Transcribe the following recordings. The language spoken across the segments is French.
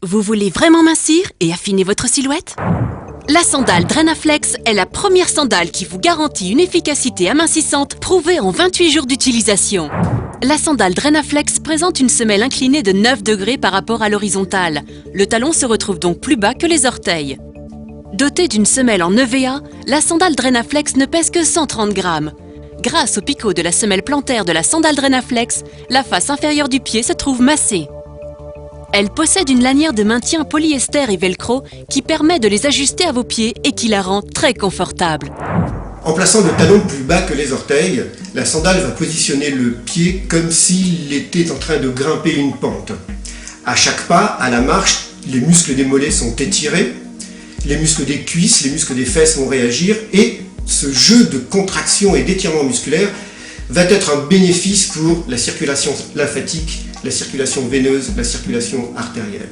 Vous voulez vraiment mincir et affiner votre silhouette? La sandale Drenaflex est la première sandale qui vous garantit une efficacité amincissante prouvée en 28 jours d'utilisation. La sandale Drenaflex présente une semelle inclinée de 9 degrés par rapport à l'horizontale. Le talon se retrouve donc plus bas que les orteils. Dotée d'une semelle en EVA, la sandale Drenaflex ne pèse que 130 grammes. Grâce au picot de la semelle plantaire de la sandale Drenaflex, la face inférieure du pied se trouve massée. Elle possède une lanière de maintien polyester et velcro qui permet de les ajuster à vos pieds et qui la rend très confortable. En plaçant le talon plus bas que les orteils, la sandale va positionner le pied comme s'il était en train de grimper une pente. À chaque pas, à la marche, les muscles des mollets sont étirés, les muscles des cuisses, les muscles des fesses vont réagir et ce jeu de contraction et d'étirement musculaire va être un bénéfice pour la circulation lymphatique, la circulation veineuse, la circulation artérielle.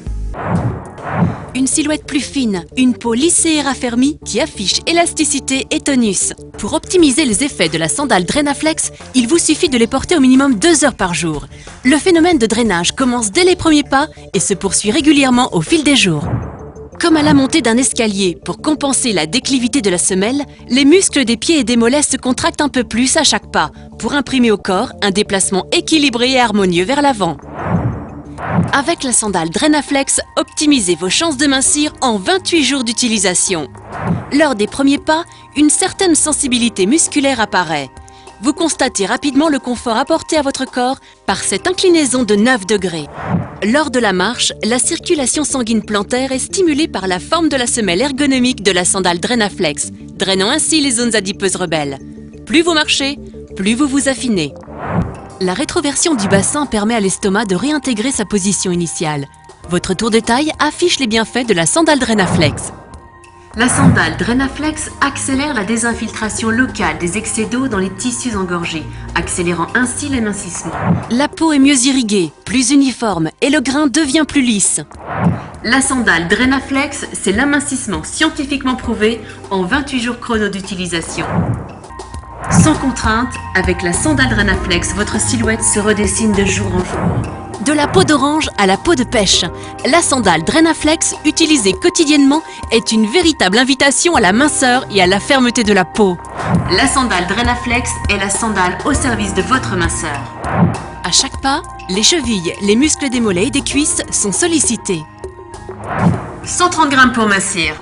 Une silhouette plus fine, une peau lissée et raffermie qui affiche élasticité et tonus. Pour optimiser les effets de la sandale Drenaflex, il vous suffit de les porter au minimum 2 heures par jour. Le phénomène de drainage commence dès les premiers pas et se poursuit régulièrement au fil des jours. Comme à la montée d'un escalier, pour compenser la déclivité de la semelle, les muscles des pieds et des mollets se contractent un peu plus à chaque pas, pour imprimer au corps un déplacement équilibré et harmonieux vers l'avant. Avec la sandale Drenaflex, optimisez vos chances de mincir en 28 jours d'utilisation. Lors des premiers pas, une certaine sensibilité musculaire apparaît. Vous constatez rapidement le confort apporté à votre corps par cette inclinaison de 9 degrés. Lors de la marche, la circulation sanguine plantaire est stimulée par la forme de la semelle ergonomique de la sandale Drenaflex, drainant ainsi les zones adipeuses rebelles. Plus vous marchez, plus vous vous affinez. La rétroversion du bassin permet à l'estomac de réintégrer sa position initiale. Votre tour de taille affiche les bienfaits de la sandale Drenaflex. La sandale Drenaflex accélère la désinfiltration locale des excès d'eau dans les tissus engorgés, accélérant ainsi l'amincissement. La peau est mieux irriguée, plus uniforme et le grain devient plus lisse. La sandale Drenaflex, c'est l'amincissement scientifiquement prouvé en 28 jours chrono d'utilisation. Sans contrainte, avec la sandale Drenaflex, votre silhouette se redessine de jour en jour. De la peau d'orange à la peau de pêche, la sandale Drenaflex, utilisée quotidiennement, est une véritable invitation à la minceur et à la fermeté de la peau. La sandale Drenaflex est la sandale au service de votre minceur. À chaque pas, les chevilles, les muscles des mollets et des cuisses sont sollicités. 130 grammes pour mincir.